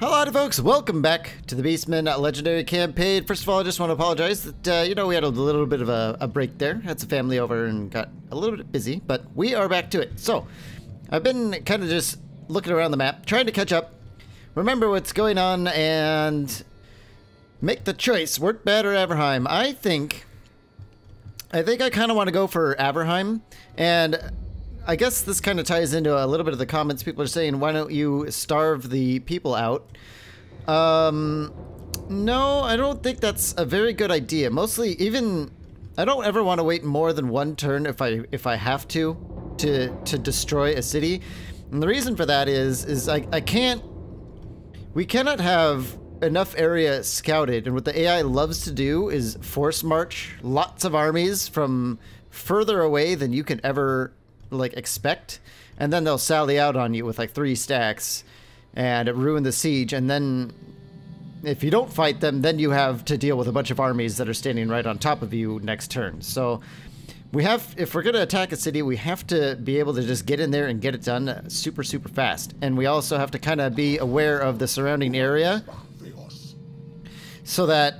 Hello folks, welcome back to the Beastmen Legendary Campaign. First of all, I just want to apologize that, we had a little bit of a break there. Had some family over and got a little bit busy, but we are back to it. So, I've been kind of just looking around the map, trying to catch up, remember what's going on, and make the choice, Wort, Bad, or Averheim. I think I kind of want to go for Averheim, and I guess this kind of ties into a little bit of the comments. People are saying, why don't you starve the people out? No, I don't think that's a very good idea. Mostly, I don't ever want to wait more than one turn if I have to destroy a city. And the reason for that is we cannot have enough area scouted, and what the AI loves to do is force march lots of armies from further away than you can ever expect, and then they'll sally out on you with like 3 stacks and ruin the siege, and then if you don't fight them, then you have to deal with a bunch of armies that are standing right on top of you next turn. So if we're going to attack a city, we have to be able to just get in there and get it done super fast, and we also have to kind of be aware of the surrounding area so that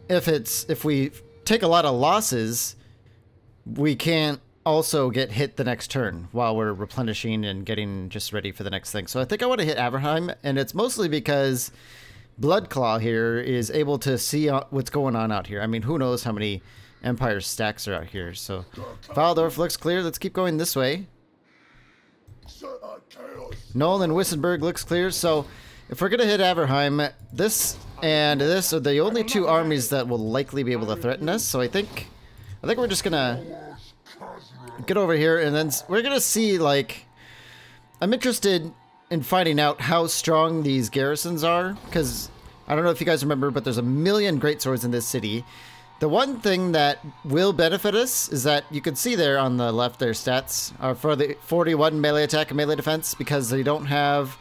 if we take a lot of losses, we can't also get hit the next turn while we're replenishing and getting just ready for the next thing. So I think I want to hit Averheim, and it's mostly because Bloodclaw here is able to see what's going on out here. I mean, who knows how many Empire stacks are out here. So Valdorf looks clear. Let's keep going this way. Nolan Wissenberg looks clear. So if we're going to hit Averheim, this and this are the only 2 armies that will likely be able to threaten us. So I think we're just going to get over here, and then we're gonna see, I'm interested in finding out how strong these garrisons are, because I don't know if you guys remember, but there's a million greatswords in this city. The one thing that will benefit us is that you can see there on the left, their stats are for the 41 melee attack and melee defense, because they don't have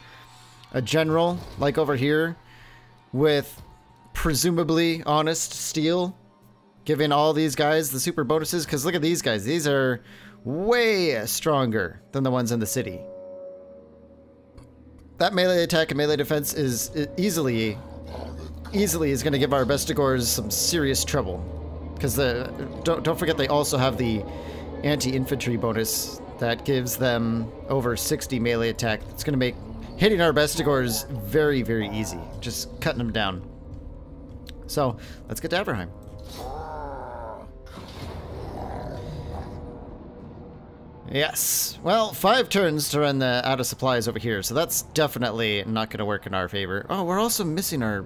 a general like over here with presumably honest steel giving all these guys the super bonuses. Because look at these guys, these are way stronger than the ones in the city. That melee attack and melee defense is easily is going to give our Bestigors some serious trouble, because don't forget they also have the anti-infantry bonus that gives them over 60 melee attack. It's going to make hitting our Bestigors very easy, just cutting them down. So let's get to Averheim. Yes. Well, 5 turns to run the out of supplies over here, so that's definitely not going to work in our favor. Oh, we're also missing our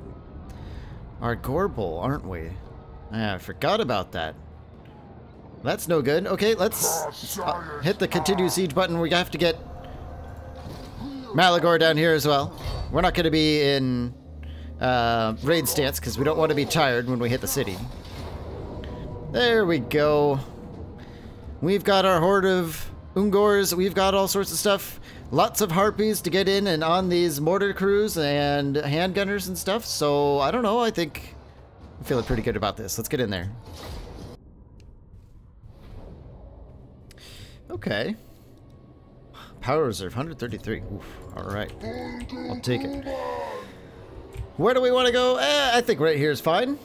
Gorbel, aren't we? I forgot about that. That's no good. Okay, let's hit the continue siege button. We have to get Malagor down here as well. We're not going to be in raid stance because we don't want to be tired when we hit the city. There we go. We've got our horde of Ungors, we've got all sorts of stuff. Lots of harpies to get in and on these mortar crews and handgunners and stuff. So, I don't know, I think I'm feeling pretty good about this. Let's get in there. Okay. Power reserve, 133. Oof, alright. I'll take it. Where do we want to go? I think right here is fine.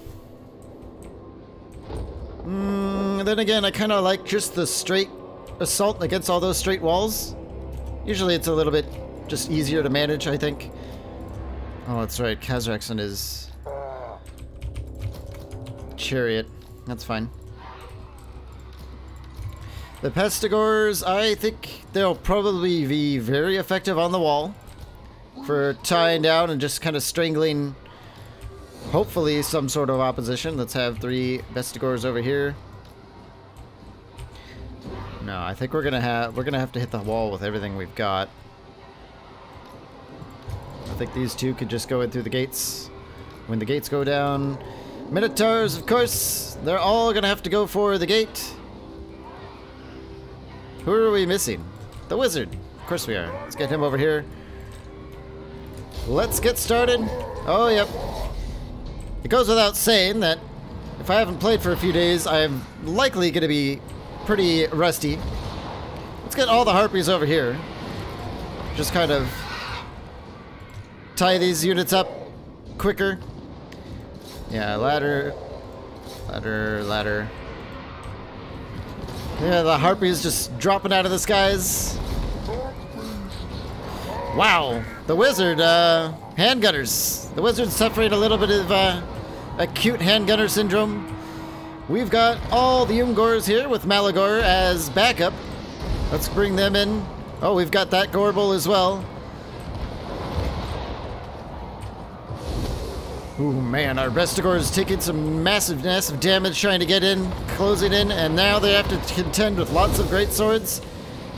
Then again, I kind of like just the straight assault against all those straight walls. Usually it's a little bit just easier to manage, I think. Oh, that's right. Kazraxon is chariot. That's fine. The Pestigors, I think they'll probably be very effective on the wall for tying down and just kind of strangling, hopefully, some sort of opposition. Let's have 3 Pestigors over here. No, I think we're gonna have to hit the wall with everything we've got. I think these 2 could just go in through the gates. When the gates go down, Minotaurs, of course, they're all gonna have to go for the gate. Who are we missing? The wizard. Of course we are. Let's get him over here. Let's get started. Oh, yep. It goes without saying that if I haven't played for a few days, I'm likely gonna be pretty rusty. Let's get all the harpies over here. Just kind of tie these units up quicker. Yeah, ladder. Yeah, the harpies just dropping out of the skies. Wow, the wizard, handgunners. The wizard's suffering a little bit of acute handgunner syndrome. We've got all the Ungors here with Malagor as backup. Let's bring them in. Oh, we've got that Gorbel as well. Ooh, man, our Bestigors taking some massive damage trying to get in, closing in, and now they have to contend with lots of great swords.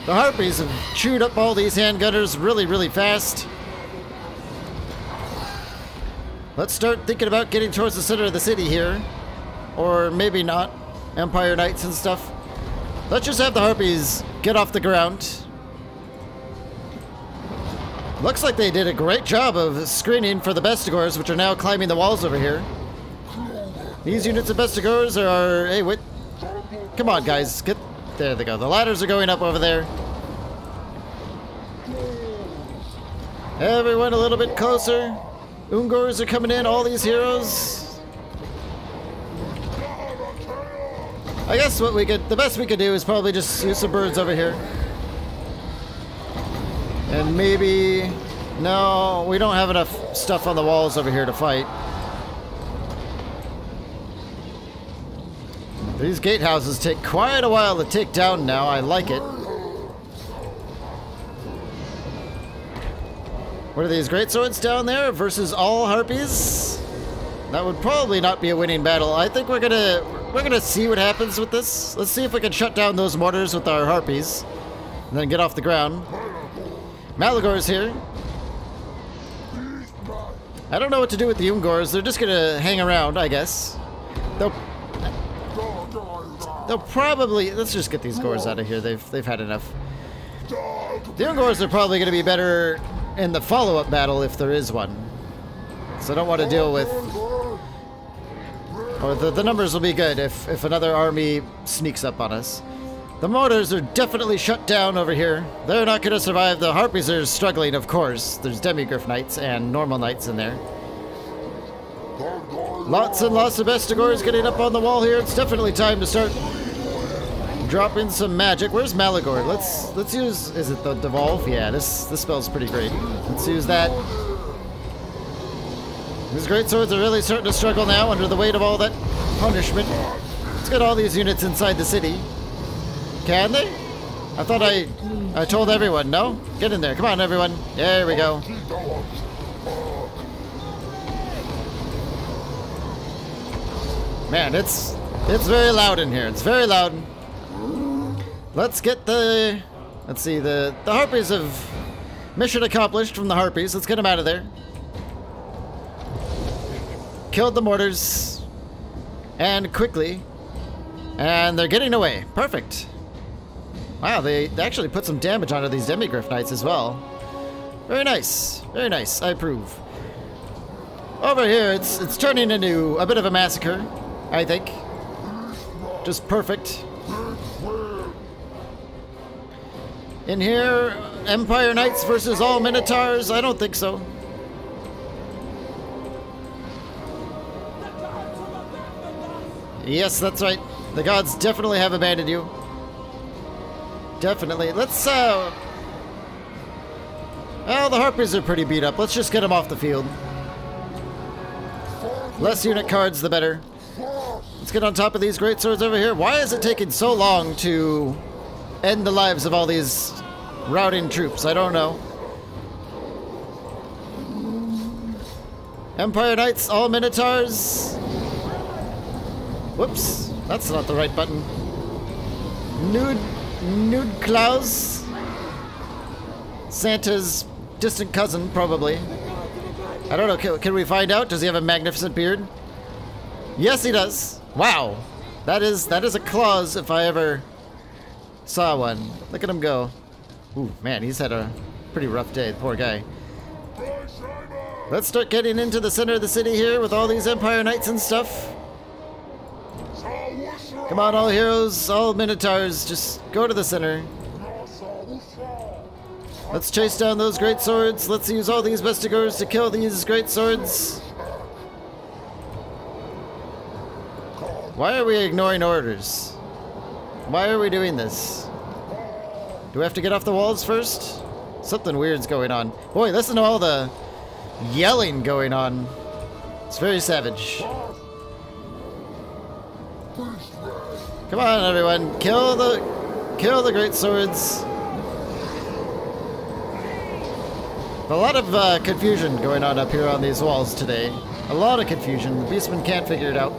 The Harpies have chewed up all these handgunners really, really fast. Let's start thinking about getting towards the center of the city here. Or maybe not. Empire Knights and stuff. Let's just have the Harpies get off the ground. Looks like they did a great job of screening for the Bestigors, which are now climbing the walls over here. These units of Bestigors are... Hey, wait. Come on, guys. Get... There they go. The ladders are going up over there. Everyone a little bit closer. Ungors are coming in. All these heroes. I guess what we could... The best we could do is probably just use some birds over here. And maybe... No, we don't have enough stuff on the walls over here to fight. These gatehouses take quite a while to take down now. I like it. What are these great swords down there versus all harpies? That would probably not be a winning battle. I think we're gonna see what happens with this. Let's see if we can shut down those mortars with our harpies, and then get off the ground. Malagor's here. I don't know what to do with the Ungors. They're just gonna hang around, I guess. They'll probably... Let's just get these Gors out of here. They've had enough. The Ungors are probably gonna be better in the follow-up battle if there is one. So I don't want to deal with... Or the numbers will be good if another army sneaks up on us. The mortars are definitely shut down over here. They're not going to survive. The harpies are struggling, of course. There's demigryph knights and normal knights in there. Lots and lots of Bestigors getting up on the wall here. It's definitely time to start dropping some magic. Where's Malagor? Let's use... Is it the Devolve? Yeah, this spell's pretty great. Let's use that. These great swords are really starting to struggle now under the weight of all that punishment. Let's get all these units inside the city. Can they? I thought I told everyone. No? Get in there. Come on, everyone. There we go. Man, it's very loud in here. It's very loud. Let's get the... Let's see. The harpies have... Mission accomplished from the harpies. Let's get them out of there. Killed the mortars. And quickly. And they're getting away. Perfect. Wow, they actually put some damage onto these demigryph knights as well. Very nice. Very nice. I approve. Over here, it's turning into a bit of a massacre, I think. Just perfect. In here, Empire Knights versus all Minotaurs? I don't think so. Yes, that's right. The gods definitely have abandoned you. Definitely. Let's, well, the harpies are pretty beat up. Let's just get them off the field. Less unit cards, the better. Let's get on top of these great swords over here. Why is it taking so long to end the lives of all these routing troops? I don't know. Empire Knights, all Minotaurs. Whoops, that's not the right button. Nude Klaus. Santa's distant cousin, probably. I don't know, can we find out? Does he have a magnificent beard? Yes, he does. Wow. That is a Claus if I ever saw one. Look at him go. Ooh, man, he's had a pretty rough day, poor guy. Let's start getting into the center of the city here with all these Empire Knights and stuff. Come on, all heroes, all Minotaurs, just go to the center. Let's chase down those great swords. Let's use all these vestigors to kill these great swords. Why are we ignoring orders? Why are we doing this? Do we have to get off the walls first? Something weird's going on. Boy, listen to all the yelling going on. It's very savage. Come on, everyone. Kill the great swords. A lot of confusion going on up here on these walls today. A lot of confusion. The Beastmen can't figure it out.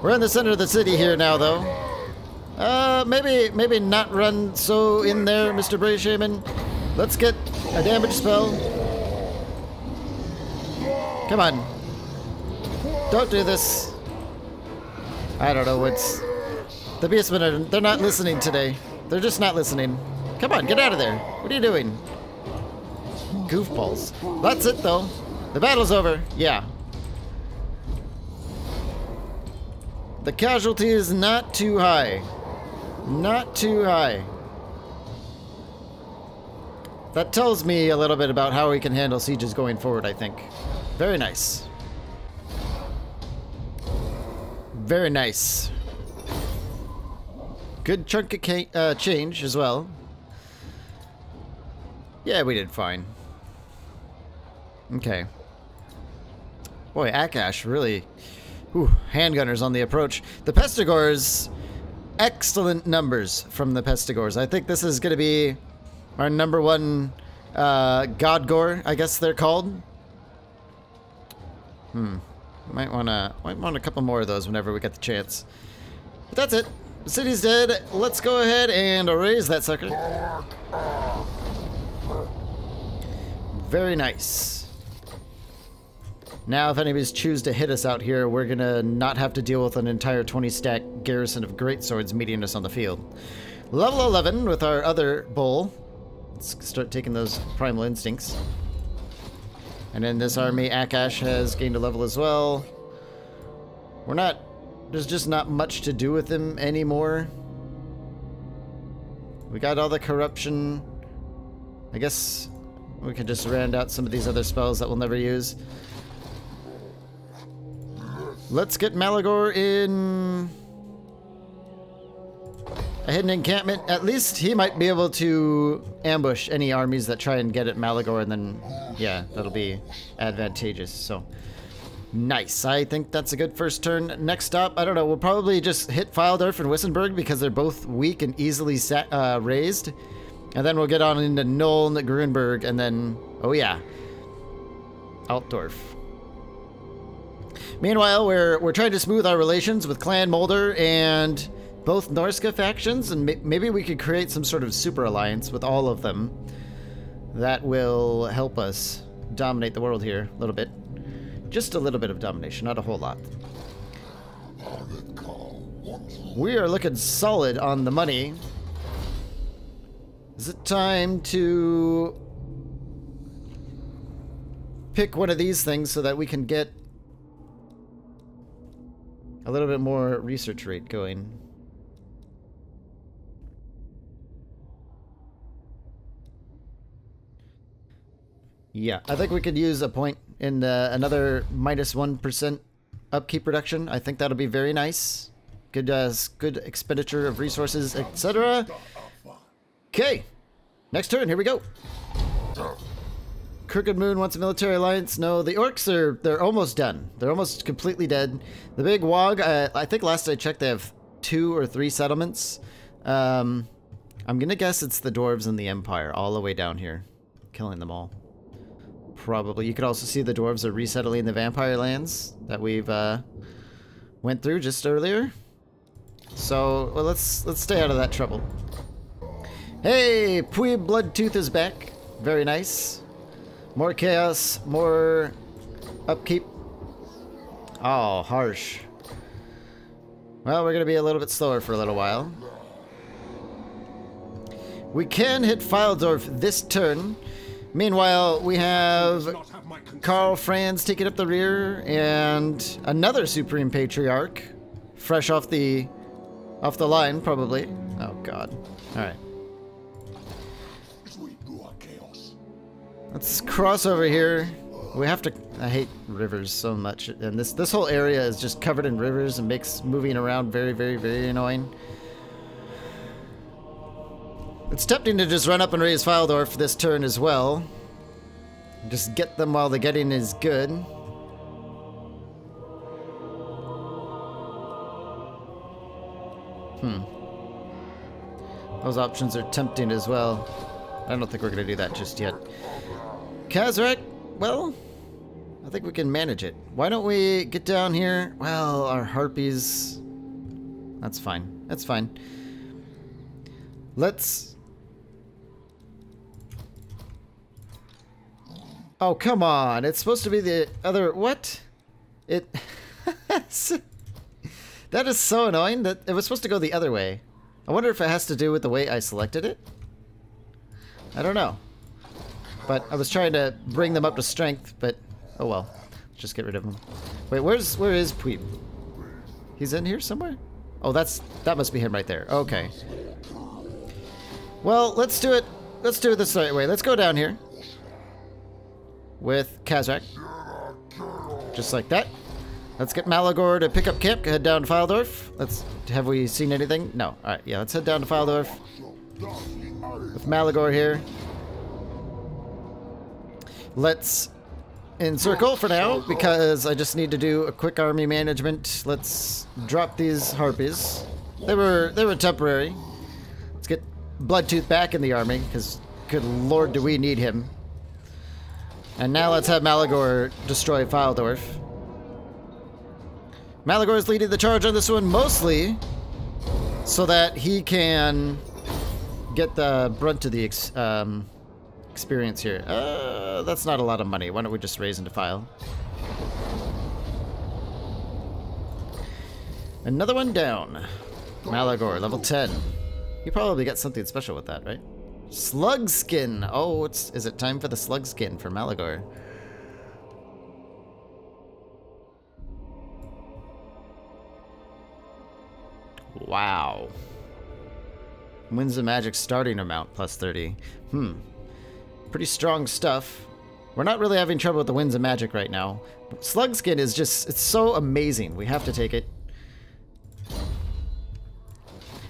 We're in the center of the city here now, though. Maybe not run so in there, Mr. Bray Shaman. Let's get a damage spell. Come on. Don't do this. I don't know what's... The Beastmen they're not listening today. They're just not listening. Come on, get out of there. What are you doing? Goofballs. That's it, though. The battle's over. Yeah. The casualty is not too high. Not too high. That tells me a little bit about how we can handle sieges going forward, I think. Very nice. Very nice. Good chunk of change as well. Yeah, we did fine. Okay. Boy, Akash really... Ooh, handgunners on the approach. The Pestigors, excellent numbers from the Pestigors. I think this is going to be our #1 God Gore, I guess they're called. Might want a couple more of those whenever we get the chance. But that's it. The city's dead. Let's go ahead and erase that sucker. Very nice. Now, if anybody's choose to hit us out here, we're gonna not have to deal with an entire 20-stack garrison of greatswords meeting us on the field. Level 11 with our other bull. Let's start taking those primal instincts. And in this army, Akash has gained a level as well. There's just not much to do with him anymore. We got all the corruption. I guess we could just round out some of these other spells that we'll never use. Let's get Malagor in a hidden encampment. At least he might be able to ambush any armies that try and get at Malagor, and then, yeah, that'll be advantageous. So, nice. I think that's a good first turn. Next up, I don't know, we'll probably just hit Fyldorf and Wissenberg because they're both weak and easily raised. And then we'll get on into Nuln, Grunberg, and then, oh yeah, Altdorf. Meanwhile, we're trying to smooth our relations with Clan Mulder and both Norska factions, and maybe we could create some sort of super alliance with all of them that will help us dominate the world here a little bit. Just a little bit of domination, not a whole lot. We are looking solid on the money. Is it time to pick one of these things so that we can get a little bit more research rate going? Yeah, I think we could use a point in another -1% upkeep reduction. I think that'll be very nice. Good expenditure of resources, etc. Okay, next turn, here we go. Crooked Moon wants a military alliance. No, the orcs they're almost done. They're almost completely dead. The big Wog, I think last I checked they have 2 or 3 settlements. I'm gonna guess it's the Dwarves and the Empire all the way down here, killing them all. Probably. You could also see the Dwarves are resettling the Vampire lands that we've went through just earlier. So well, let's stay out of that trouble. Hey, Pui Bloodtooth is back. Very nice. More chaos, more upkeep. Oh, harsh. Well, we're going to be a little bit slower for a little while. We can hit Fyldorf this turn. Meanwhile, we have Karl Franz taking up the rear and another Supreme Patriarch. Fresh off the line, probably. Oh, God. All right. Let's cross over here. We have to... I hate rivers so much. And this whole area is just covered in rivers and makes moving around very, very, very annoying. It's tempting to just run up and raise Fyldorf this turn as well. Just get them while the getting is good. Those options are tempting as well. I don't think we're going to do that just yet. Kazrak, well, I think we can manage it. Why don't we get down here? Well, our harpies... That's fine. That's fine. Let's... Oh, come on. It's supposed to be the other... What? It... That is so annoying that it was supposed to go the other way. I wonder if it has to do with the way I selected it. I don't know. But I was trying to bring them up to strength, but oh well. Let's just get rid of them. Wait, where is Pweep? He's in here somewhere? Oh, that must be him right there. Okay. Well, let's do it. Let's do it this right way. Let's go down here with Kazrak. Just like that. Let's get Malagor to pick up camp. Head down to Fyldorf. Have we seen anything? No. Alright, yeah, let's head down to Fyldorf. With Malagor here. Let's encircle for now, because I just need to do a quick army management. Let's drop these harpies. They were temporary. Let's get Bloodtooth back in the army, because good lord do we need him. And now let's have Malagor destroy Fyldorf. Malagor is leading the charge on this one, mostly so that he can get the brunt of the experience here. That's not a lot of money. Why don't we just raise into file? Another one down. Malagor, level 10. You probably got something special with that, right? Slug skin. Oh, is it time for the slug skin for Malagor? Wow. Winds of Magic starting amount plus 30. Pretty strong stuff. We're not really having trouble with the Winds of Magic right now. Slug skin is just, it's so amazing. We have to take it.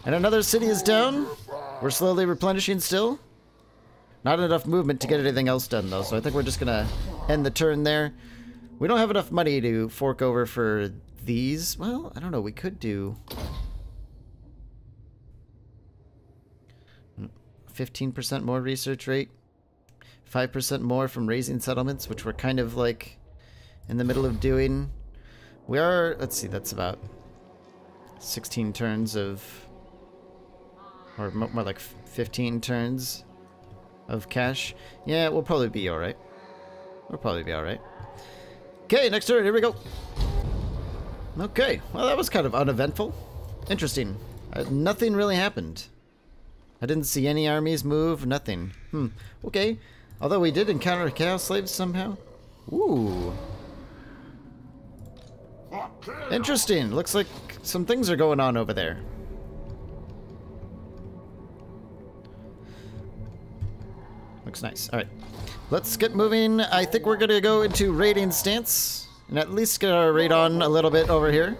And another city is down. We're slowly replenishing still. Not enough movement to get anything else done though, so I think we're just gonna end the turn there. We don't have enough money to fork over for these. Well, I don't know, we could do 15% more research rate, 5% more from raising settlements, which we're kind of like in the middle of doing. We are, let's see, that's about 16 turns of, or more like 15 turns of cash. Yeah, we'll probably be alright. We'll probably be alright. Okay, next turn, here we go. Okay, well that was kind of uneventful. Interesting. Nothing really happened. I didn't see any armies move, nothing. Okay. Although we did encounter Chaos Slaves somehow. Ooh. Interesting. Looks like some things are going on over there. Looks nice. Alright. Let's get moving. I think we're going to go into raiding stance. And at least get our raid on a little bit over here.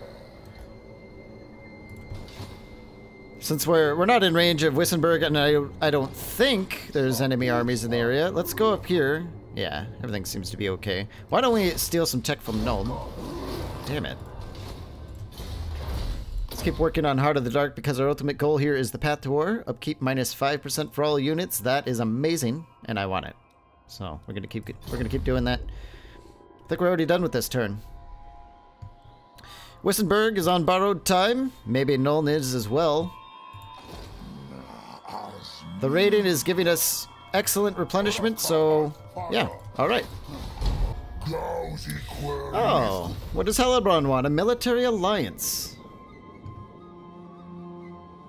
Since we're not in range of Wissenberg, and I don't think there's enemy armies in the area, let's go up here. Yeah, everything seems to be okay. Why don't we steal some tech from Nuln? Damn it. Let's keep working on Heart of the Dark, because our ultimate goal here is the Path to War. Upkeep minus 5% for all units. That is amazing, and I want it. So we're gonna keep doing that. I think we're already done with this turn. Wissenberg is on borrowed time. Maybe Nuln is as well. The raiding is giving us excellent replenishment, so yeah, alright. Oh, what does Hellebrand want? A military alliance.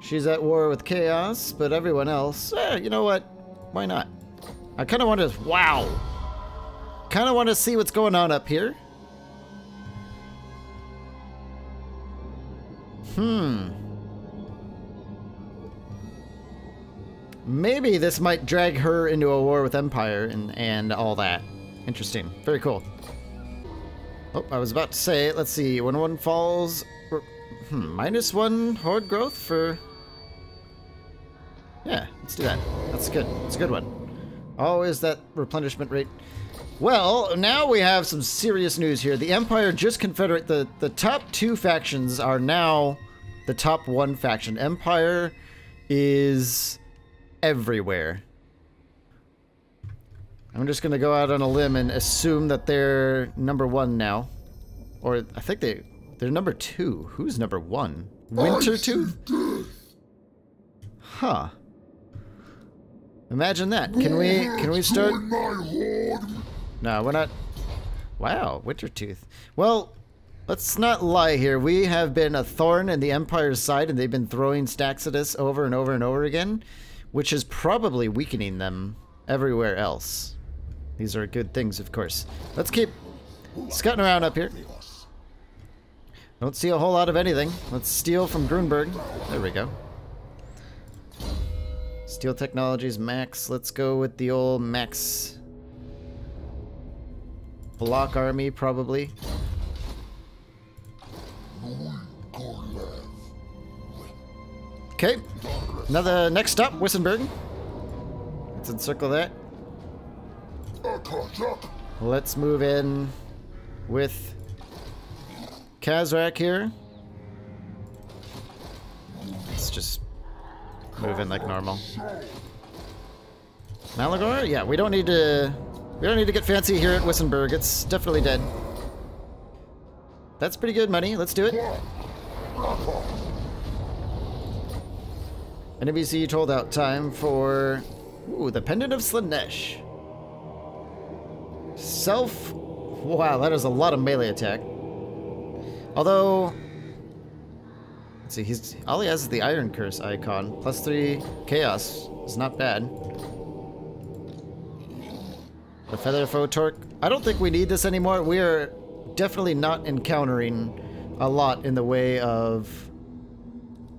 She's at war with Chaos, but everyone else, you know what? Why not? I kind of want to, wow. Kind of want to see what's going on up here. maybe this might drag her into a war with Empire and all that. Interesting. Very cool. Oh, I was about to say, let's see, when one falls, -1 horde growth for... Yeah, let's do that. That's good. It's a good one. Always that replenishment rate. Well, now we have some serious news here. The Empire just Confederate, the top 2 factions are now the top 1 faction. Empire is everywhere. I'm just gonna go out on a limb and assume that they're #1 now. Or I think they're #2. Who's #1? Wintertooth? Huh. Imagine that. Can we start? No, we're not. Wow, Wintertooth. Well, let's not lie here. We have been a thorn in the Empire's side, and they've been throwing stacks at us over and over and over again, which is probably weakening them everywhere else. These are good things, of course. Let's keep scutting around up here. Don't see a whole lot of anything. Let's steal from Grunberg. There we go. Steel Technologies max. Let's go with the old max. Block army, probably. Okay. Next stop, Wissenberg. Let's encircle that. Let's move in with Kazrak here. Let's just move in like normal. Malagor? Yeah, we don't need to get fancy here at Wissenberg. It's definitely dead. That's pretty good money. Let's do it. NBC told out time for the Pendant of Slanesh. Wow, that is a lot of melee attack. Although, let's see, all he has is the Iron Curse icon. +3 chaos is not bad. The Feather Foe Torque. I don't think we need this anymore. We are definitely not encountering a lot in the way of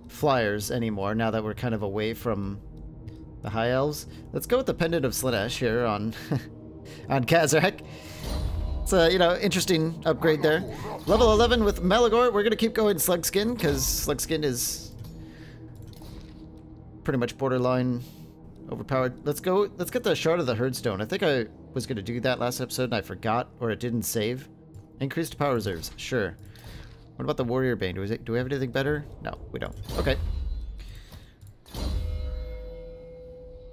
flyers anymore now that we're kind of away from the High Elves. Let's go with the Pendant of Slanesh here on on Kazrak. It's a, interesting upgrade there. Level 11 with Malagor. We're going to keep going Slugskin, because Slugskin is pretty much borderline overpowered. Let's get the Shard of the Herdstone. I think I was going to do that last episode and I forgot, or it didn't save. Increased power reserves. Sure. What about the Warrior Bane? Do we have anything better? No, we don't. Okay.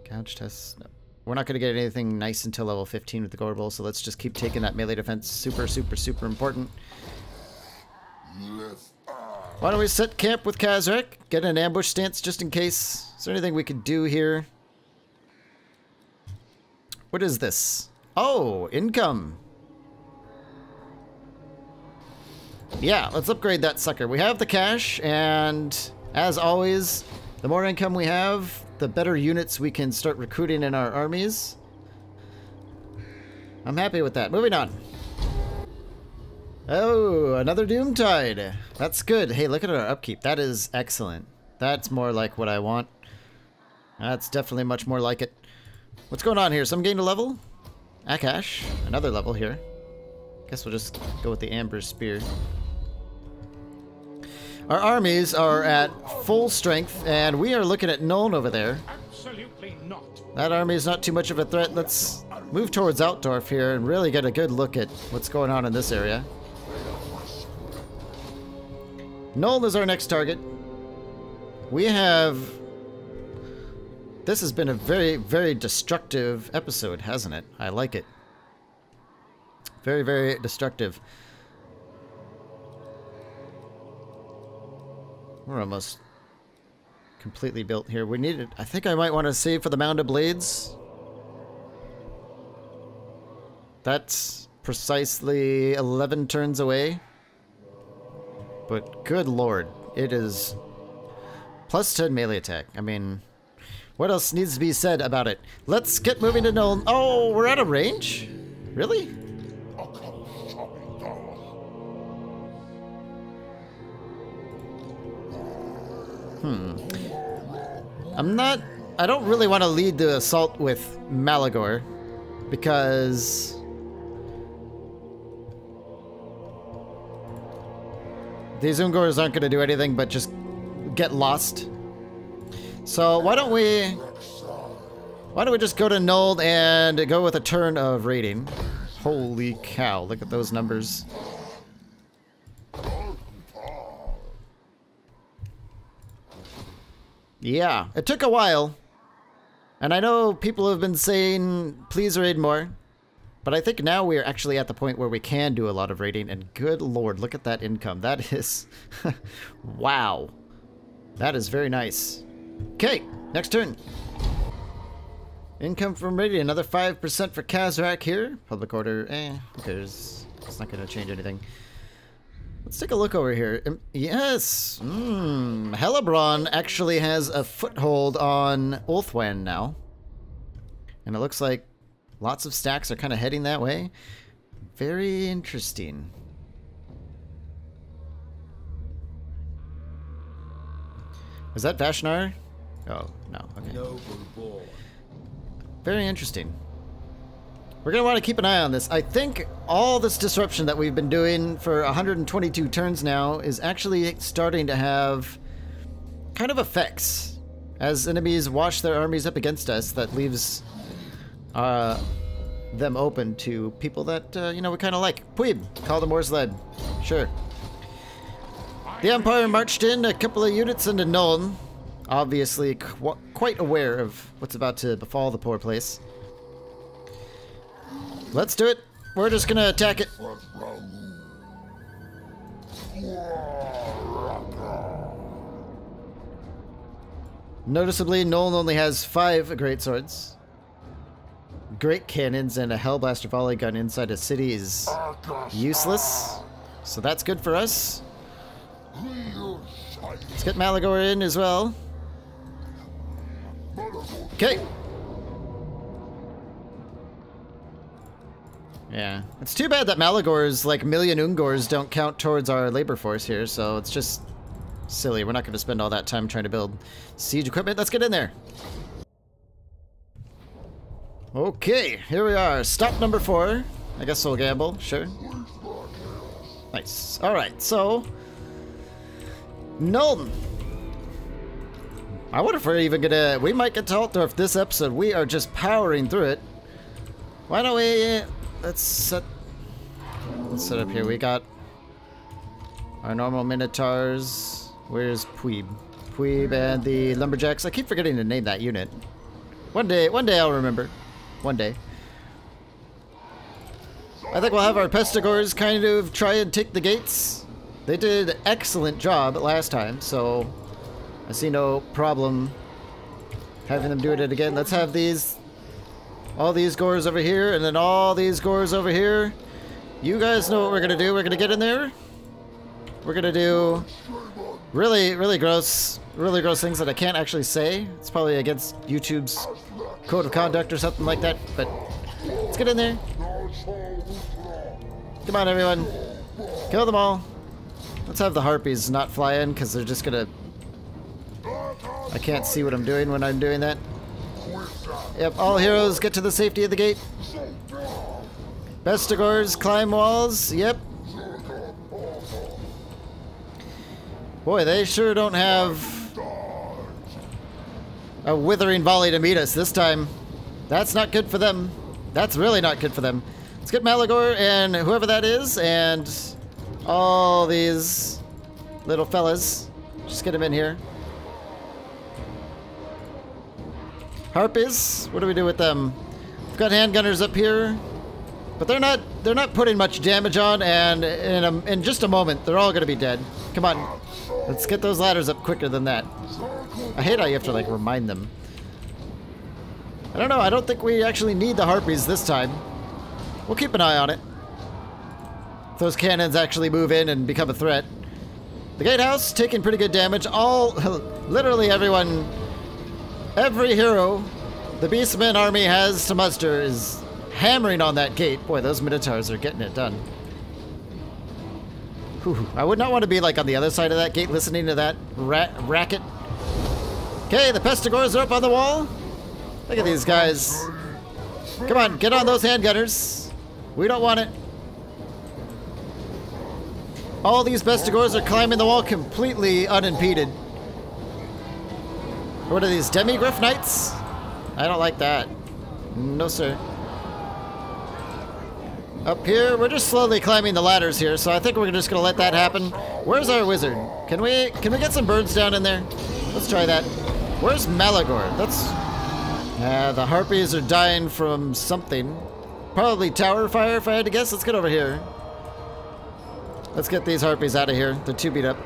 Couch tests. No. We're not going to get anything nice until level 15 with the Gorbel, so let's just keep taking that melee defense. Super, super, super important. Why don't we set camp with Kazrak? Get an ambush stance just in case. Is there anything we could do here? What is this? Oh, income. Yeah, let's upgrade that sucker. We have the cash, and as always, the more income we have, the better units we can start recruiting in our armies. I'm happy with that. Moving on. Oh, another Doomtide. That's good. Hey, look at our upkeep. That is excellent. That's more like what I want. That's definitely much more like it. What's going on here? Some gained a level? Akash. Another level here. Guess we'll just go with the Amber Spear. Our armies are at full strength, and we are looking at Nuln over there. Absolutely not. That army is not too much of a threat. Let's move towards Altdorf here and really get a good look at what's going on in this area. Nuln is our next target. We have... This has been a very, very destructive episode, hasn't it? I like it. Very, very destructive. We're almost completely built here. We need it. I think I might want to save for the Mound of Blades. That's precisely 11 turns away. But good lord, it is +10 melee attack. I mean, what else needs to be said about it? Let's get moving to Nuln. Oh, we're out of range? Really? I don't really want to lead the assault with Malagor, because these Ungors aren't going to do anything but just get lost. So why don't we just go to Nold and go with a turn of raiding. Holy cow, look at those numbers. Yeah, it took a while. And I know people have been saying, please raid more. But I think now we're actually at the point where we can do a lot of raiding. And good lord, look at that income. That is... wow. That is very nice. Okay, next turn. Income from raiding, another 5% for Kazrak here. Public order, who cares? It's not going to change anything. Let's take a look over here. Yes! Hellebron actually has a foothold on Ulthwan now. And it looks like lots of stacks are kind of heading that way. Very interesting. Is that Vashnar? Oh, no. Okay. Very interesting. We're going to want to keep an eye on this. I think all this disruption that we've been doing for 122 turns now is actually starting to have kind of effects. As enemies wash their armies up against us, that leaves them open to people that, you know, we kind of like. Puib, call the Moor's Lead. Sure. The Empire marched in a couple of units into Nuln. Obviously quite aware of what's about to befall the poor place. Let's do it. We're just gonna attack it. Noticeably, Nolan only has 5 greatswords. Great cannons and a Hellblaster volley gun inside a city is useless. So that's good for us. Let's get Malagor in as well. Okay. Yeah. It's too bad that Malagor's, like, million Ungors don't count towards our labor force here, so it's just silly. We're not going to spend all that time trying to build siege equipment. Let's get in there. Okay, here we are. Stop number 4. I guess we'll gamble. Sure. Nice. Alright, so... Nuln. I wonder if we're even gonna... We might get to Altdorf this episode. We are just powering through it. Why don't we... Let's set up here. We got our normal Minotaurs. Where's Puib? Puib and the Lumberjacks. I keep forgetting to name that unit. One day I'll remember. One day. I think we'll have our Pestigors kind of try and take the gates. They did an excellent job last time, so I see no problem having them do it again. Let's have these... all these gores over here, and then all these gores over here. You guys know what we're gonna do. We're gonna get in there. We're gonna do really gross things that I can't actually say. It's probably against YouTube's code of conduct or something like that, but let's get in there. Come on, everyone. Kill them all. Let's have the harpies not fly in, because they're just gonna... I can't see what I'm doing when I'm doing that. Yep, all heroes get to the safety of the gate. Pestigors climb walls. Yep. Boy, they sure don't have a withering volley to meet us this time. That's not good for them. That's really not good for them. Let's get Malagor and whoever that is and all these little fellas. Just get them in here. Harpies, what do we do with them? We've got handgunners up here, but they're not putting much damage on, and in just a moment they're all gonna be dead. Come on, let's get those ladders up quicker than that. I hate how you have to like remind them. I don't know, I don't think we actually need the harpies this time. We'll keep an eye on it. If those cannons actually move in and become a threat. The gatehouse taking pretty good damage. Literally everyone. Every hero the Beastmen army has to muster is hammering on that gate. Boy, those Minotaurs are getting it done. Whew. I would not want to be like on the other side of that gate listening to that racket. Okay, the Pestigors are up on the wall. Look at these guys. Come on, get on those handgunners. We don't want it. All these Pestigors are climbing the wall completely unimpeded. What are these, Demigriff Knights? I don't like that. No, sir. Up here, we're just slowly climbing the ladders here, so I think we're just gonna let that happen. Where's our wizard? Can we get some birds down in there? Let's try that. Where's Malagor? That's... the harpies are dying from something. Probably tower fire, if I had to guess. Let's get over here. Let's get these harpies out of here. They're too beat up.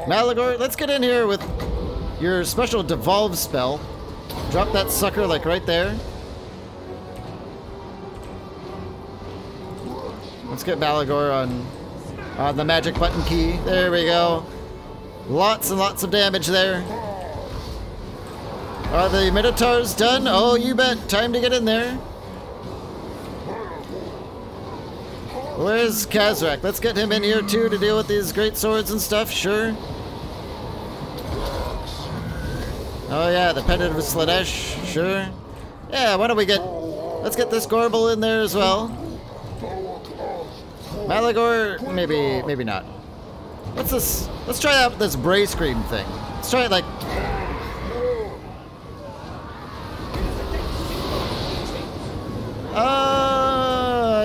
Malagor, let's get in here with your special devolve spell. Drop that sucker like right there. Let's get Malagor on the magic button key. There we go. Lots and lots of damage there. Are the Minotaurs done? Oh, you bet. Time to get in there. Where's Kazrak? Let's get him in here too to deal with these great swords and stuff. Sure. Oh yeah, the Pendant of Slanesh. Sure. Yeah, why don't we let's get this Gorbel in there as well. Malagor, maybe not. Let's try out this Bray Scream thing. Let's try it like...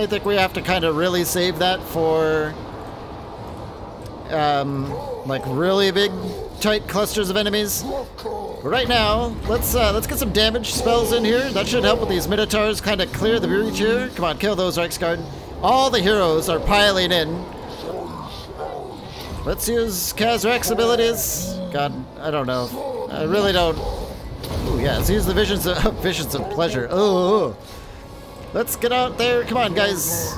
I think we have to kind of really save that for... like really big, tight clusters of enemies. But right now, let's get some damage spells in here. That should help with these Minotaurs kind of clear the breach here. Come on, kill those Reiksguard. All the heroes are piling in. Let's use Kazrak's abilities. God, I don't know. I really don't. Ooh, yeah, let's use the visions of pleasure. Oh, let's get out there. Come on, guys.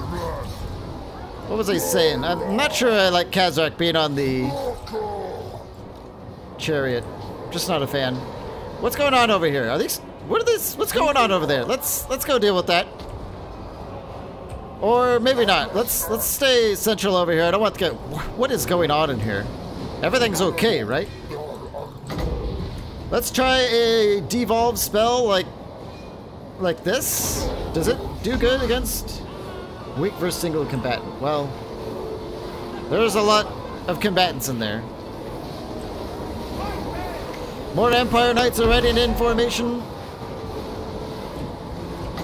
What was I saying? I'm not sure I like Kazrak being on the chariot. Just not a fan. What's going on over here? What's going on over there? Let's go deal with that. Or maybe not. Let's stay central over here. I don't want to get... What is going on in here? Everything's okay, right? Let's try a devolve spell like this. Does it do good against weak versus single combatant? Well, there's a lot of combatants in there. More Empire Knights are ready in formation.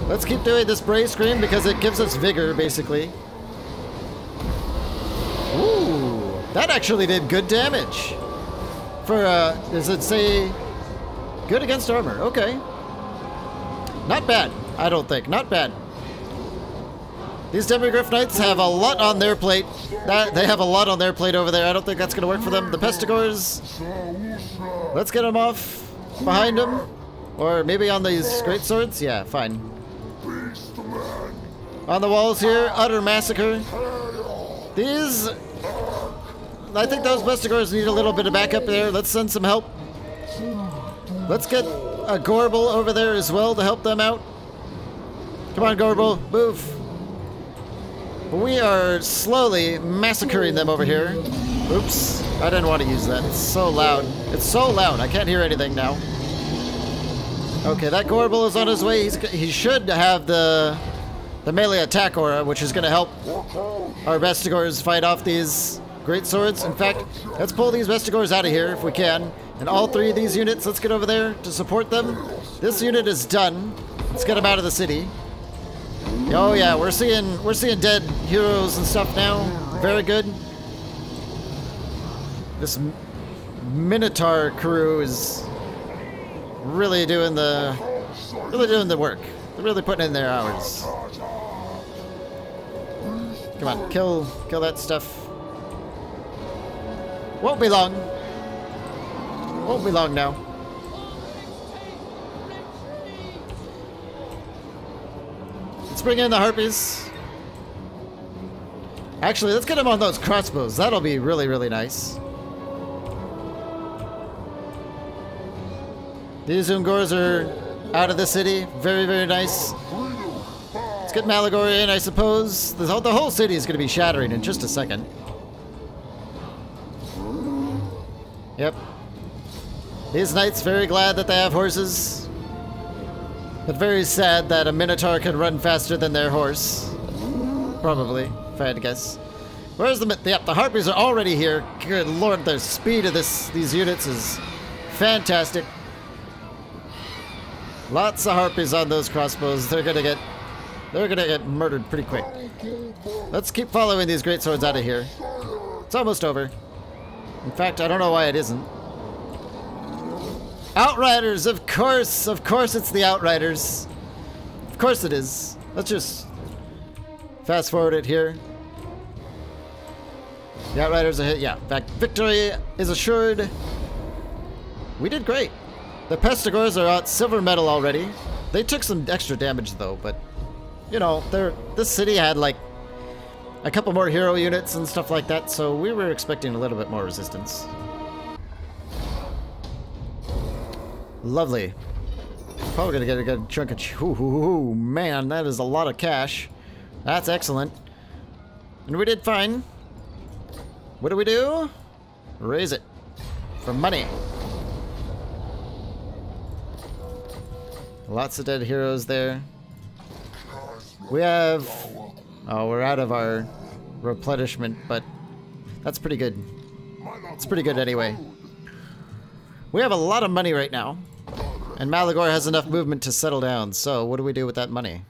Let's keep doing this Bray Scream because it gives us vigor, basically. Ooh, that actually did good damage. For, does it say good against armor? Okay. Not bad, I don't think. Not bad. These Demigriff Knights have a lot on their plate. They have a lot on their plate over there. I don't think that's going to work for them. The Pestigors, let's get them off behind them. Or maybe on these great swords. Yeah, fine. On the walls here, utter massacre. These... I think those Pestigors need a little bit of backup there. Let's send some help. Let's get a Gorbel over there as well to help them out. Come on, Gorbel, move. We are slowly massacring them over here. Oops, I didn't want to use that. It's so loud. It's so loud, I can't hear anything now. Okay, that Gorbel is on his way. He should have the melee attack aura, which is going to help our Pestigors fight off these great swords. In fact, let's pull these Pestigors out of here if we can. And all three of these units, let's get over there to support them. This unit is done. Let's get them out of the city. Oh yeah, we're seeing dead heroes and stuff now. Very good. This Minotaur crew is really doing the work. They're really putting in their hours. Come on, kill that stuff. Won't be long. Won't be long now. Let's bring in the harpies. Actually, let's get them on those crossbows. That'll be really, really nice. These Ungors are out of the city. Very, very nice. Let's get Malagor in, I suppose. The whole city is going to be shattering in just a second. Yep. These knights very glad that they have horses, but very sad that a minotaur can run faster than their horse. Probably, if I had to guess. Where's the... Yep, the harpies are already here. Good lord, the speed of these units is fantastic. Lots of harpies on those crossbows. They're gonna get murdered pretty quick. Let's keep following these great swords out of here. It's almost over. In fact, I don't know why it isn't. Outriders, of course it's the Outriders. Of course it is. Let's just fast forward it here. The Outriders are hit. Yeah, in fact, victory is assured. We did great. The Pestigors are out silver medal already. They took some extra damage though, but you know, this city had like a couple more hero units and stuff like that, so we were expecting a little bit more resistance. Lovely. Probably gonna get a good chunk of... Ooh, man, that is a lot of cash. That's excellent. And we did fine. What do we do? Raise it. For money. Lots of dead heroes there. We have... Oh, we're out of our replenishment, but that's pretty good. It's pretty good anyway. We have a lot of money right now. And Malagor has enough movement to settle down, so what do we do with that money?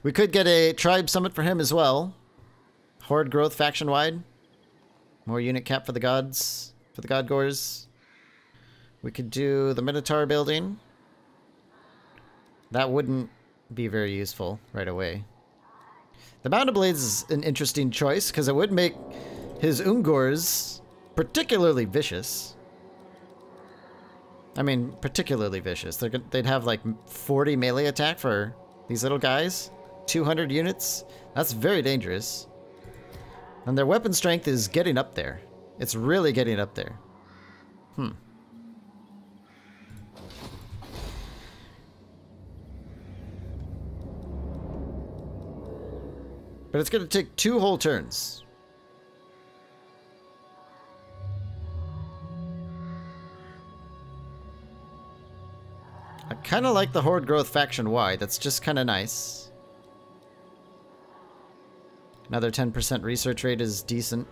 We could get a tribe summit for him as well. Horde growth faction-wide. More unit cap for the gods, for the God-Gors. We could do the Minotaur building. That wouldn't be very useful right away. The Mound of Blades is an interesting choice, because it would make his Ungors particularly vicious. I mean, particularly vicious. They'd have like 40 melee attack for these little guys. 200 units. That's very dangerous. And their weapon strength is getting up there. It's really getting up there. But it's going to take 2 whole turns. I kind of like the Horde growth faction-wide. That's just kind of nice. Another 10% research rate is decent.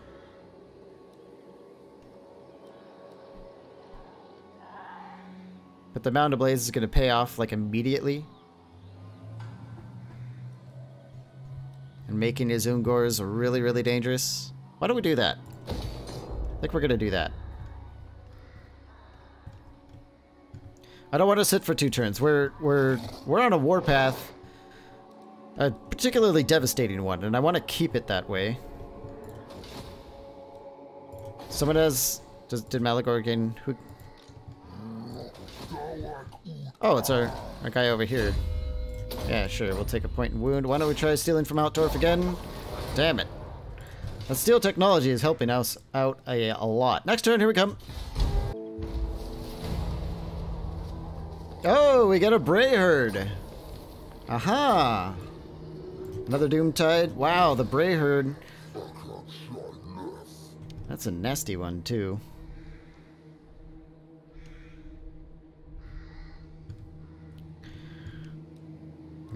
But the Mound of Blades is going to pay off like immediately. And making his Ungors really, really dangerous. Why don't we do that? I think we're going to do that. I don't want to sit for 2 turns. We're on a warpath. A particularly devastating one, and I want to keep it that way. Someone has... Did Malagor gain... Who? Oh, it's our guy over here. Yeah, sure, we'll take a point and wound. Why don't we try stealing from Outdorf again? Damn it. The steel technology is helping us out a lot. Next turn, here we come. Oh, we got a Bray Herd. Aha. Another Doomtide. Wow, the Bray Herd. That's a nasty one, too.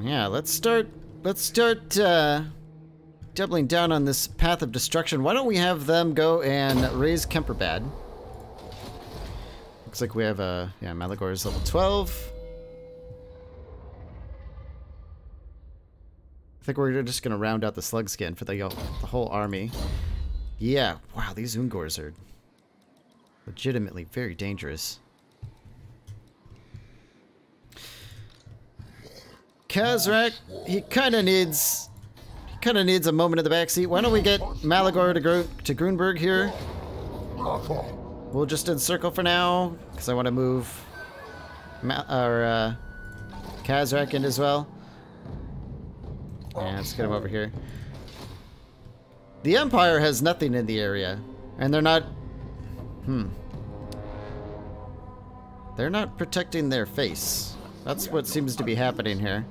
Yeah, let's start doubling down on this path of destruction. Why don't we have them go and raise Kemperbad? Looks like we have a... Yeah, Malagor is level 12. I think we're just going to round out the slug skin for the whole army. Yeah, wow, these Ungors are legitimately very dangerous. Kazrak, he kind of needs a moment in the backseat. Why don't we get Malagor to Grunberg here? We'll just encircle for now, because I want to move Kazrak in as well. Yeah, let's get him over here. The Empire has nothing in the area, and they're not... They're not protecting their face. That's what seems to be happening here.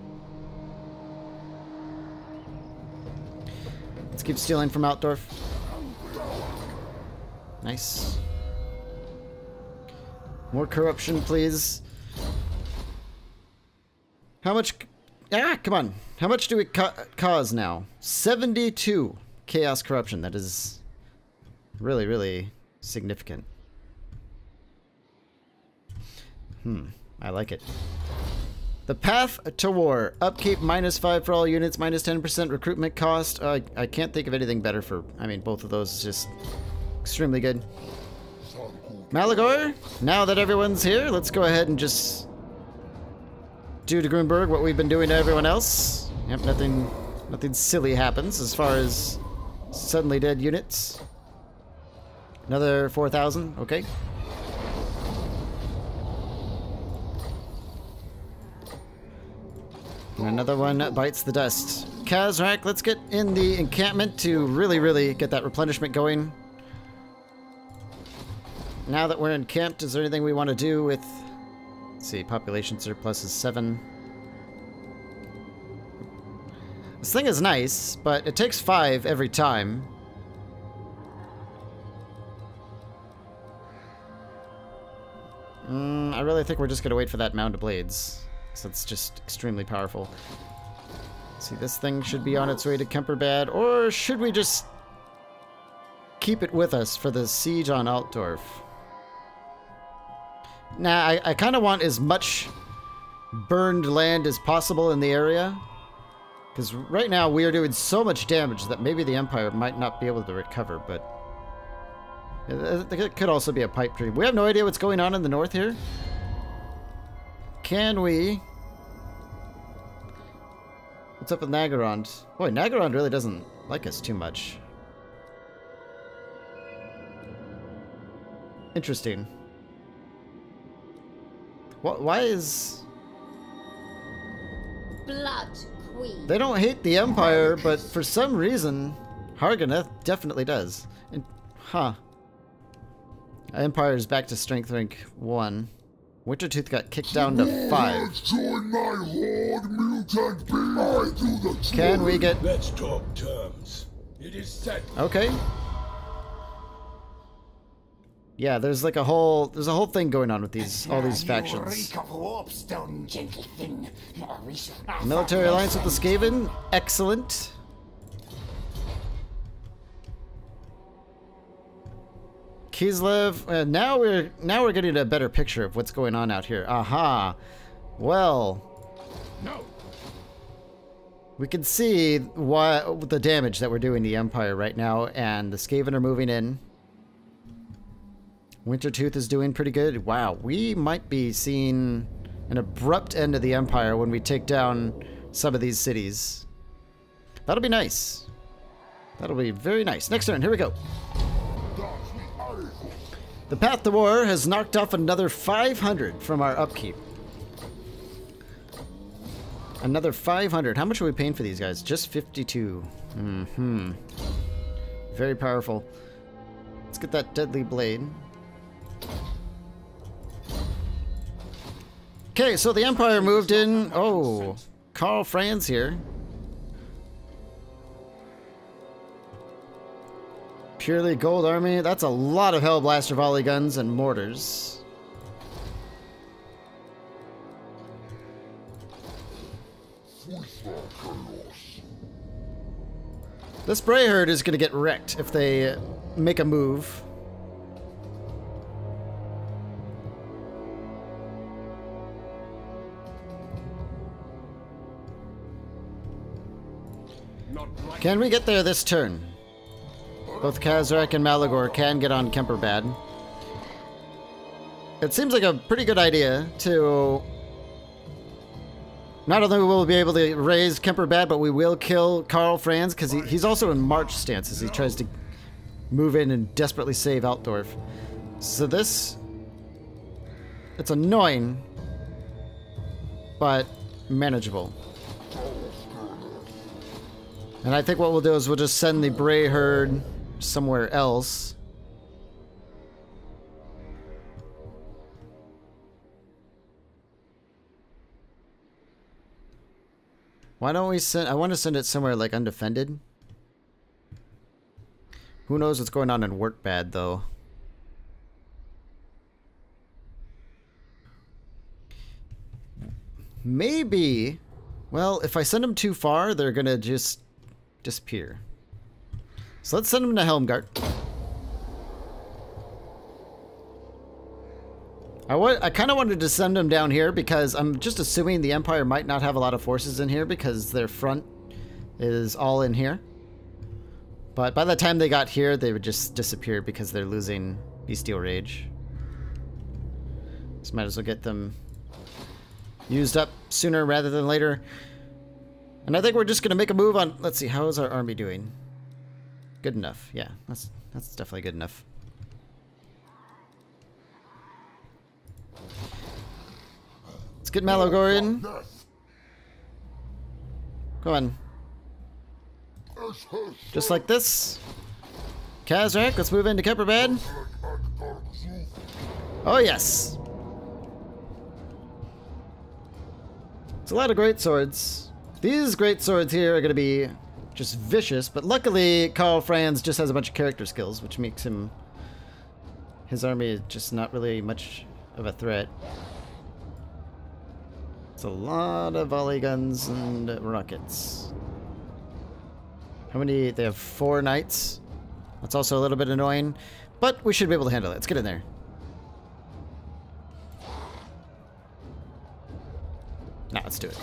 Let's keep stealing from Outdorf. Nice. More corruption, please. How much... Ah, come on. How much do we cause now? 72 chaos corruption. That is really, really significant. I like it. The Path to War. Upkeep -5 for all units, -10% recruitment cost. I can't think of anything better for... I mean, both of those is just extremely good. Malagor, now that everyone's here, let's go ahead and just do to Grunberg what we've been doing to everyone else. Yep, nothing silly happens as far as suddenly dead units. Another 4,000, okay. And another one bites the dust. Kazrak, let's get in the encampment to really, really get that replenishment going. Now that we're encamped, is there anything we want to do with... Let's see, population surplus is 7. This thing is nice, but it takes 5 every time. I really think we're just going to wait for that Mound of Blades. So it's just extremely powerful. See, this thing should be on its way to Kemperbad, or should we just keep it with us for the siege on Altdorf? Nah, I kind of want as much burned land as possible in the area. Because right now we are doing so much damage that maybe the Empire might not be able to recover, but... It could also be a pipe dream. We have no idea what's going on in the north here. Can we... What's up with Nagorond? Boy, Nagorond really doesn't like us too much. Interesting. Why is... Blood Queen. They don't hate the Empire, but for some reason, Harganeth definitely does. And, huh. Empire is back to strength rank 1. Wintertooth got kicked down to 5. Can we get... Let's talk terms. It is set. Okay. Yeah, there's like a whole thing going on with all these factions. Military alliance with the Skaven, excellent. Kislev, now we're getting a better picture of what's going on out here. Aha. Well, no. We can see the damage that we're doing to the Empire right now, and the Skaven are moving in. Wintertooth is doing pretty good. Wow, we might be seeing an abrupt end of the Empire when we take down some of these cities. That'll be nice. That'll be very nice. Next turn, here we go. The Path to War has knocked off another 500 from our upkeep. Another 500. How much are we paying for these guys? Just 52. Very powerful. Let's get that Deadly Blade. Okay, so the Empire moved in. Oh, Karl Franz here. Purely gold army. That's a lot of Hellblaster volley guns and mortars. This Bray Herd is going to get wrecked if they make a move. Can we get there this turn? Both Kazrak and Malagor can get on Kemperbad. It seems like a pretty good idea to... Not only will we be able to raise Kemperbad, but we will kill Karl Franz, because he's also in march stance as he tries to move in and desperately save Altdorf. So this... It's annoying, but manageable. And I think what we'll do is we'll just send the Bray Herd somewhere else. Why don't we send... I want to send it somewhere like undefended. Who knows what's going on in Workbad though. Maybe. Well, if I send them too far, they're gonna just disappear. So let's send them to Helmgart. I kind of wanted to send them down here because I'm just assuming the Empire might not have a lot of forces in here because their front is all in here. But by the time they got here, they would just disappear because they're losing Bestial Rage. So might as well get them used up sooner rather than later. And I think we're just going to make a move on... Let's see, how is our army doing? Good enough. Yeah, that's definitely good enough. Let's get Malagor in. Come on. Just like this. Kazrak, let's move into Kepperbad. Oh, yes. It's a lot of great swords. These great swords here are going to be just vicious, but luckily Karl Franz just has a bunch of character skills, which makes him... His army is just not really much of a threat. It's a lot of volley guns and rockets. How many? They have 4 knights. That's also a little bit annoying, but we should be able to handle it. Let's get in there. Now let's do it.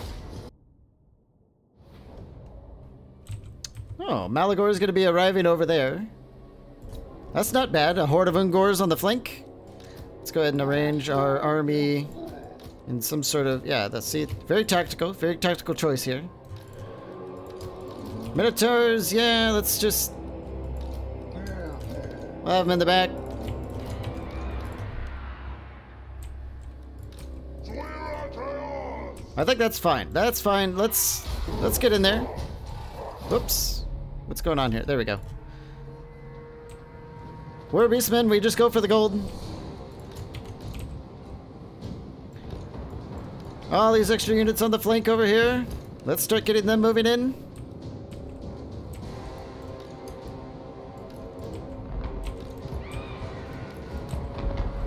Oh, Malagor is going to be arriving over there. That's not bad. A horde of Ungors on the flank. Let's go ahead and arrange our army in some sort of... Yeah, that's... See, very tactical choice here. Minotaurs, yeah, let's just... We'll have them in the back. I think that's fine. That's fine. Let's get in there. Whoops. What's going on here? There we go. We're Beastmen. We just go for the gold. All these extra units on the flank over here. Let's start getting them moving in.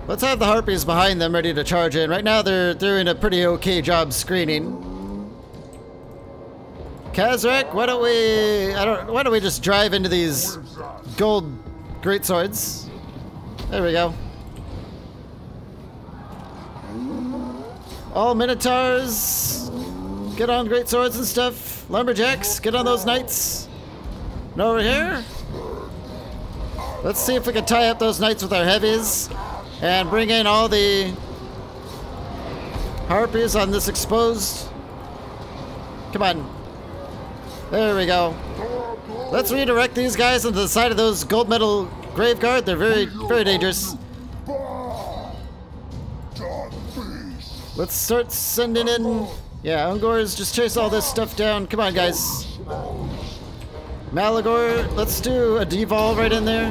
Let's have the Harpies behind them ready to charge in. Right now they're doing a pretty okay job screening. Kazrak, why don't we just drive into these gold greatswords? There we go. All Minotaurs, get on greatswords and stuff. Lumberjacks, get on those knights. And over here, let's see if we can tie up those knights with our heavies and bring in all the Harpies on this exposed. Come on. There we go. Let's redirect these guys into the side of those gold medal graveguard. They're very, very dangerous. Let's start sending in... Yeah, Ungors, just chase all this stuff down. Come on, guys. Malagor, let's do a devolve right in there.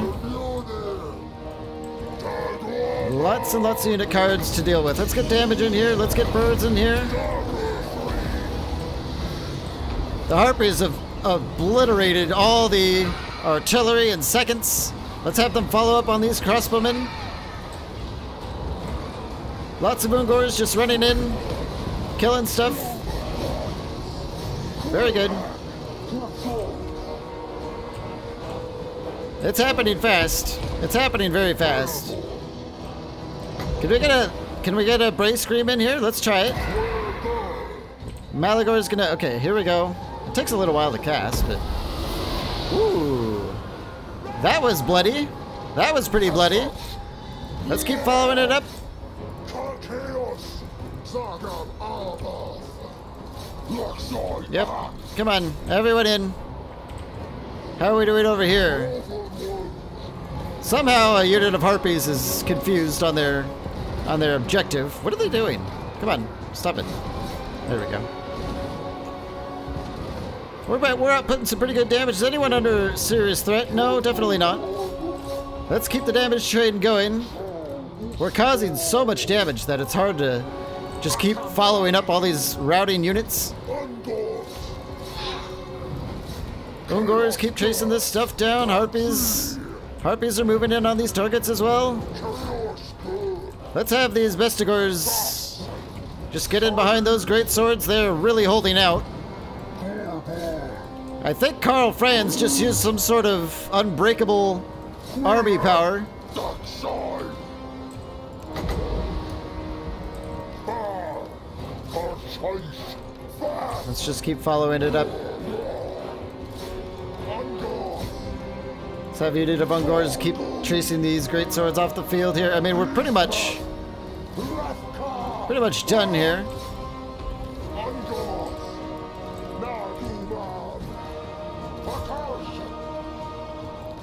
Lots and lots of unit cards to deal with. Let's get damage in here. Let's get birds in here. The Harpies have obliterated all the artillery in seconds. Let's have them follow up on these crossbowmen. Lots of Ungors just running in, killing stuff. Very good. It's happening fast. It's happening very fast. Can we get a Bray Scream in here? Let's try it. Malagor is gonna... Okay, here we go. It takes a little while to cast, but... Ooh. That was bloody. That was pretty bloody. Let's keep following it up. Yep. Come on, everyone in. How are we doing over here? Somehow a unit of Harpies is confused on their objective. What are they doing? Come on, stop it. There we go. We're out putting some pretty good damage. Is anyone under serious threat? No, definitely not. Let's keep the damage train going. We're causing so much damage that it's hard to just keep following up all these routing units. Ungors keep chasing this stuff down. Harpies are moving in on these targets as well. Let's have these Bestigors Just get in behind those great swords. They're really holding out. I think Karl Franz just used some sort of unbreakable army power. Let's just keep following it up. Let's have Unit of Ungors keep chasing these great swords off the field here. I mean, we're pretty much done here.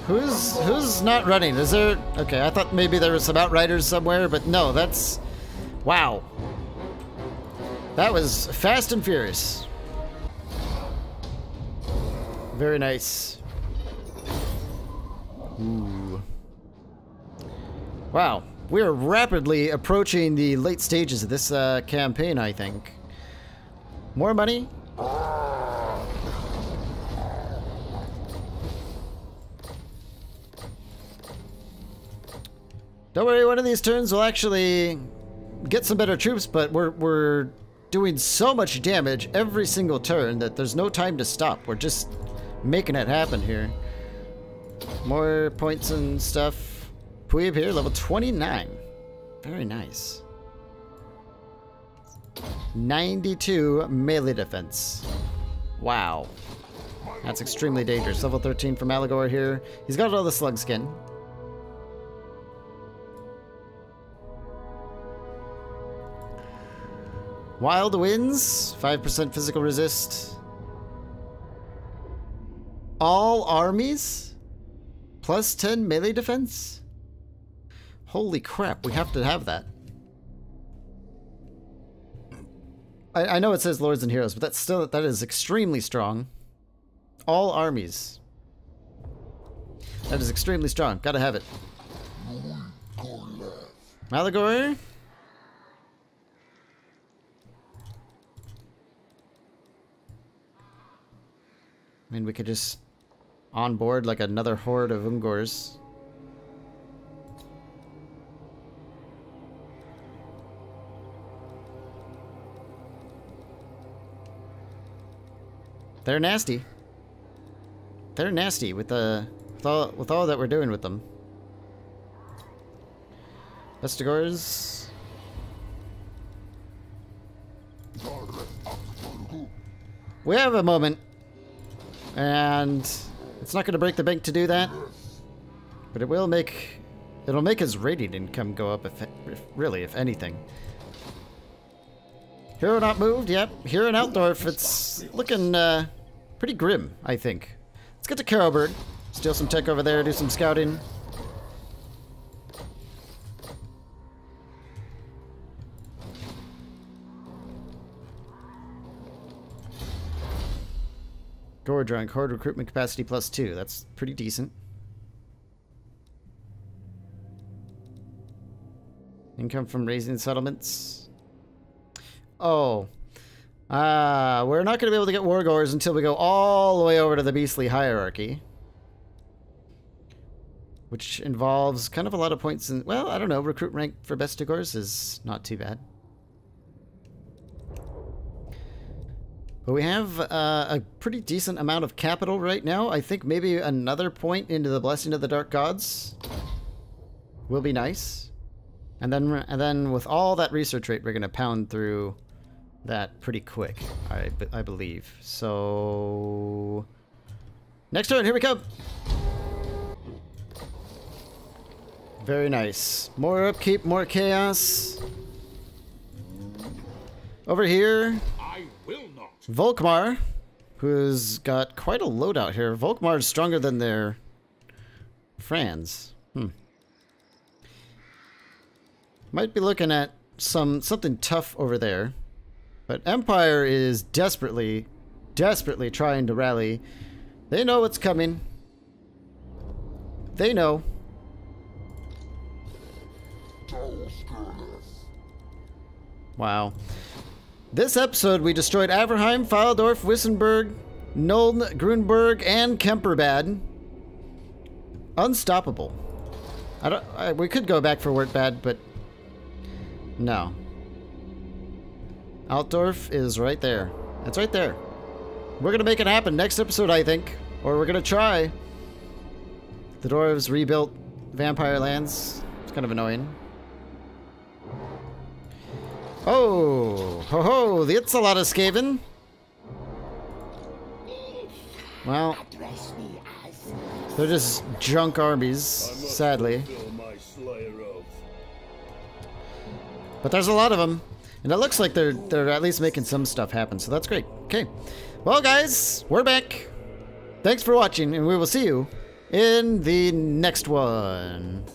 Who's not running? Is there? Okay, I thought maybe there was some outriders somewhere, but no, that's... Wow. That was fast and furious. Very nice. Ooh. Wow. We are rapidly approaching the late stages of this campaign, I think. More money? Don't worry, one of these turns we'll actually get some better troops, but we're doing so much damage every single turn that there's no time to stop. We're just making it happen here. More points and stuff. Puib here, level 29. Very nice. 92 melee defense. Wow. That's extremely dangerous. Level 13 from Allegor here. He's got all the slug skin. Wild Winds, 5% physical resist. All armies? Plus 10 melee defense? Holy crap, we have to have that. I know it says Lords and Heroes, but that is extremely strong. All armies. That is extremely strong. Gotta have it. Allegor. I mean, we could just onboard like another horde of Ungors. They're nasty. They're nasty with all that we're doing with them. Vestigors. We have a moment. And it's not going to break the bank to do that, but it'll make his rating income go up if anything. Hero not moved. Yep, Hero in Altdorf. It's looking pretty grim, I think. Let's get to Carrowbird. Steal some tech over there. Do some scouting. Gordrunk, horde recruitment capacity +2. That's pretty decent. Income from raising settlements. Oh. We're not going to be able to get Wargors until we go all the way over to the Beastly Hierarchy. Which involves kind of a lot of points in... Well, I don't know. Recruit rank for Bestigors is not too bad. But we have a pretty decent amount of capital right now. I think maybe another point into the Blessing of the Dark Gods will be nice. And then with all that research rate, we're going to pound through that pretty quick, I believe. So... Next turn, here we come! Very nice. More upkeep, more chaos. Over here... Volkmar, who's got quite a loadout here. Volkmar is stronger than their Franz. Might be looking at something tough over there. But Empire is desperately trying to rally. They know what's coming. They know. Wow. This episode, we destroyed Averheim, Faldorf, Wissenberg, Nuln, Grunberg, and Kemperbad. Unstoppable. We could go back for Wertbad, but no. Altdorf is right there. It's right there. We're gonna make it happen next episode, I think. Or we're gonna try. The dwarves rebuilt vampire lands. It's kind of annoying. Oh, ho ho, that's a lot of Skaven. Well, they're just junk armies, sadly. But there's a lot of them. And it looks like they're at least making some stuff happen, so that's great. Okay. Well, guys, we're back. Thanks for watching, and we will see you in the next one.